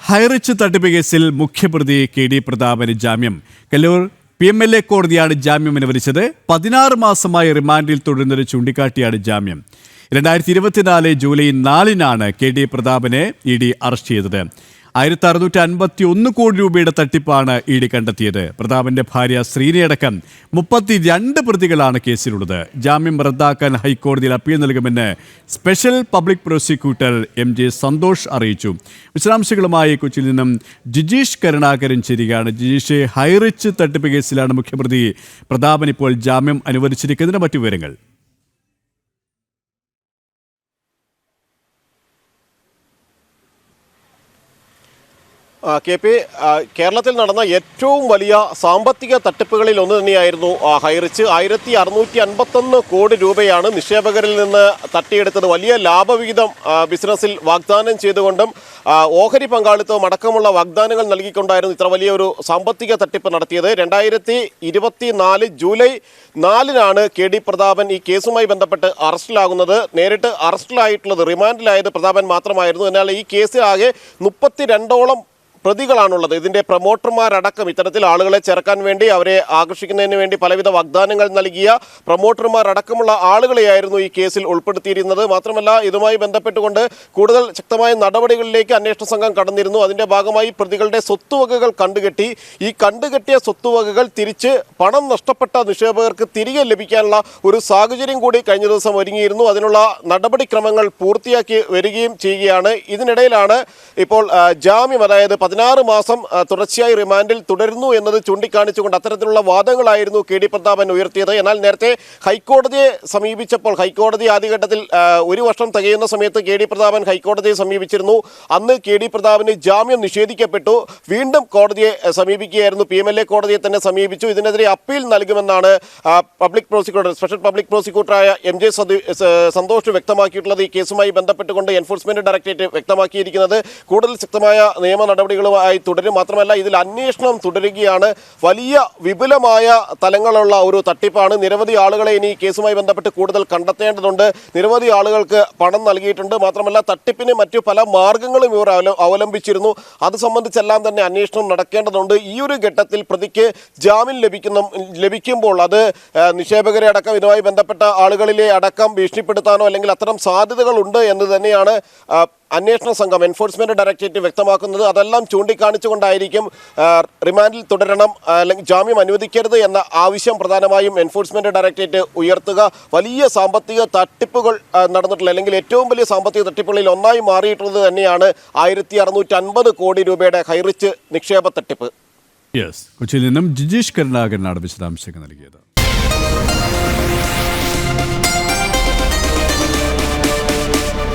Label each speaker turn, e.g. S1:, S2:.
S1: ഹൈറിച്ച് തട്ടിപ്പ് കേസിൽ മുഖ്യപ്രതി KD പ്രതാപന് ജാമ്യം. കല്ലൂർ PMLA കോടതിയാണ് ജാമ്യം അനുവദിച്ചത്. 16 മാസമായി റിമാൻഡിൽ തുടരുന്നത് ചൂണ്ടിക്കാട്ടിയാണ് ജാമ്യം. 2024 ജൂലൈ 4-നാണ് KD പ്രതാപനെ ED അറസ്റ്റ് ചെയ്തത്. 1651 കോടി രൂപയുടെ തട്ടിപ്പാണ് ED കണ്ടെത്തിയത്. പ്രതാപന്റെ ഭാര്യ ശ്രീനയടക്കം 32 പ്രതികളാണ് കേസിലുള്ളത്. ജാമ്യം റദ്ദാക്കാൻ ഹൈക്കോടതിയിൽ അപ്പീൽ നൽകുമെന്ന് special public prosecutor MJ Santhosh അറിയിച്ചു. വിശദാംശങ്ങളുമായി കൊച്ചിയിൽ നിന്നും ജിജീഷ് കരുണാകരൻ ചേരുകയാണ്. ജിജീഷ്, ഹൈറിച്ച് തട്ടിപ്പ് കേസിലാണ് മുഖ്യപ്രതി പ്രതാപൻ ഇപ്പോൾ ജാമ്യം അനുവദിച്ചിരിക്കുന്നതിന് മറ്റു വിവരങ്ങൾ.
S2: KP, കേരളത്തിൽ നടന്ന ഏറ്റവും വലിയ സാമ്പത്തിക തട്ടിപ്പുകളിൽ ഒന്ന് തന്നെയായിരുന്നു ഹൈറിച്ച്. 1651 കോടി രൂപയാണ് നിക്ഷേപകരിൽ നിന്ന് തട്ടിയെടുത്തത്. വലിയ ലാഭവിഹിതം ബിസിനസ്സിൽ വാഗ്ദാനം ചെയ്തുകൊണ്ടും ഓഹരി പങ്കാളിത്തവും അടക്കമുള്ള വാഗ്ദാനങ്ങൾ നൽകിക്കൊണ്ടായിരുന്നു ഇത്ര വലിയൊരു സാമ്പത്തിക തട്ടിപ്പ് നടത്തിയത്. 2024 ജൂലൈ 4-നാണ് KD പ്രതാപൻ ഈ കേസുമായി ബന്ധപ്പെട്ട് അറസ്റ്റിലാകുന്നത്. നേരിട്ട് അറസ്റ്റിലായിട്ടുള്ളത്, റിമാൻഡിലായത് പ്രതാപൻ മാത്രമായിരുന്നു. എന്നാൽ ഈ കേസിൽ ആകെ 32ഓളം പ്രതികളാണുള്ളത്. ഇതിൻ്റെ പ്രൊമോട്ടർമാരടക്കം ഇത്തരത്തിൽ ആളുകളെ ചേർക്കാൻ വേണ്ടി, അവരെ ആകർഷിക്കുന്നതിന് വേണ്ടി പലവിധ വാഗ്ദാനങ്ങൾ നൽകിയ പ്രൊമോട്ടർമാരടക്കമുള്ള ആളുകളെയായിരുന്നു ഈ കേസിൽ ഉൾപ്പെടുത്തിയിരുന്നത്. മാത്രമല്ല, ഇതുമായി ബന്ധപ്പെട്ടുകൊണ്ട് കൂടുതൽ ശക്തമായ നടപടികളിലേക്ക് അന്വേഷണ സംഘം കടന്നിരുന്നു. അതിൻ്റെ ഭാഗമായി പ്രതികളുടെ സ്വത്തുവകകൾ കണ്ടുകെട്ടി. ഈ കണ്ടുകെട്ടിയ സ്വത്തുവകകൾ തിരിച്ച് പണം നഷ്ടപ്പെട്ട നിക്ഷേപകർക്ക് തിരികെ ലഭിക്കാനുള്ള ഒരു സാഹചര്യം കൂടി കഴിഞ്ഞ ദിവസം ഒരുങ്ങിയിരുന്നു. അതിനുള്ള നടപടിക്രമങ്ങൾ പൂർത്തിയാക്കി വരികയും ചെയ്യുകയാണ്. ഇതിനിടയിലാണ് ഇപ്പോൾ ജാമ്യം, അതായത് 16 മാസം തുടർച്ചയായി റിമാൻഡിൽ തുടരുന്നു എന്നത് ചൂണ്ടിക്കാണിച്ചുകൊണ്ട് അത്തരത്തിലുള്ള വാദങ്ങളായിരുന്നു KD പ്രതാപൻ ഉയർത്തിയത്. എന്നാൽ നേരത്തെ ഹൈക്കോടതിയെ സമീപിച്ചപ്പോൾ, ഹൈക്കോടതി ആദ്യഘട്ടത്തിൽ 1 വർഷം തികയുന്ന സമയത്ത് KD പ്രതാപൻ ഹൈക്കോടതിയെ സമീപിച്ചിരുന്നു. അന്ന് KD പ്രതാപന് ജാമ്യം നിഷേധിക്കപ്പെട്ടു. വീണ്ടും കോടതിയെ സമീപിക്കുകയായിരുന്നു. PMLA കോടതിയെ തന്നെ സമീപിച്ചു. ഇതിനെതിരെ അപ്പീൽ നൽകുമെന്നാണ് പബ്ലിക് പ്രോസിക്യൂട്ടർ, സ്പെഷ്യൽ പബ്ലിക് പ്രോസിക്യൂട്ടറായ MJ സന്തോഷ് വ്യക്തമാക്കിയിട്ടുള്ളത്. ഈ കേസുമായി ബന്ധപ്പെട്ടുകൊണ്ട് എൻഫോഴ്സ്മെന്റ് ഡയറക്ടറേറ്റ് വ്യക്തമാക്കിയിരിക്കുന്നത് കൂടുതൽ ശക്തമായ നിയമ നടപടികളുമായി തുടരും. മാത്രമല്ല, ഇതിൽ അന്വേഷണം തുടരുകയാണ്. വലിയ വിപുലമായ തലങ്ങളുള്ള ഒരു തട്ടിപ്പാണ്. നിരവധി ആളുകളെ ഇനി ഈ കേസുമായി ബന്ധപ്പെട്ട് കൂടുതൽ കണ്ടെത്തേണ്ടതുണ്ട്. നിരവധി ആളുകൾക്ക് പണം നൽകിയിട്ടുണ്ട്. മാത്രമല്ല, തട്ടിപ്പിന് മറ്റു പല മാർഗങ്ങളും ഇവർ അവലംബിച്ചിരുന്നു. അത് സംബന്ധിച്ചെല്ലാം തന്നെ അന്വേഷണം നടക്കേണ്ടതുണ്ട്. ഈ ഒരു ഘട്ടത്തിൽ പ്രതിക്ക് ജാമ്യം ലഭിക്കുമ്പോൾ അത് നിക്ഷേപകരെ അടക്കം, ഇതുമായി ബന്ധപ്പെട്ട ആളുകളിലെ അടക്കം ഭീഷണിപ്പെടുത്താനോ അല്ലെങ്കിൽ അത്തരം സാധ്യതകളുണ്ട് എന്ന് തന്നെയാണ് അന്വേഷണ സംഘം, എൻഫോഴ്സ്മെന്റ് ഡയറക്ടറേറ്റ് വ്യക്തമാക്കുന്നത്. അതെല്ലാം ചൂണ്ടിക്കാണിച്ചുകൊണ്ടായിരിക്കും റിമാൻഡിൽ തുടരണം, അല്ലെങ്കിൽ ജാമ്യം അനുവദിക്കരുത് എന്ന ആവശ്യം പ്രധാനമായും എൻഫോഴ്സ്മെന്റ് ഡയറക്ടറേറ്റ് ഉയർത്തുക. വലിയ സാമ്പത്തിക തട്ടിപ്പുകൾ നടന്നിട്ടുള്ള, അല്ലെങ്കിൽ ഏറ്റവും വലിയ സാമ്പത്തിക തട്ടിപ്പുകളിൽ ഒന്നായി മാറിയിട്ടുള്ളത് തന്നെയാണ് 1650 കോടി രൂപയുടെ ഹൈറിച്ച് നിക്ഷേപ തട്ടിപ്പ്.
S1: കൊച്ചിയിൽ നിന്നും ജിജീഷ് കരുണാകരനാണ് വിശദാംശങ്ങൾ നൽകിയത്.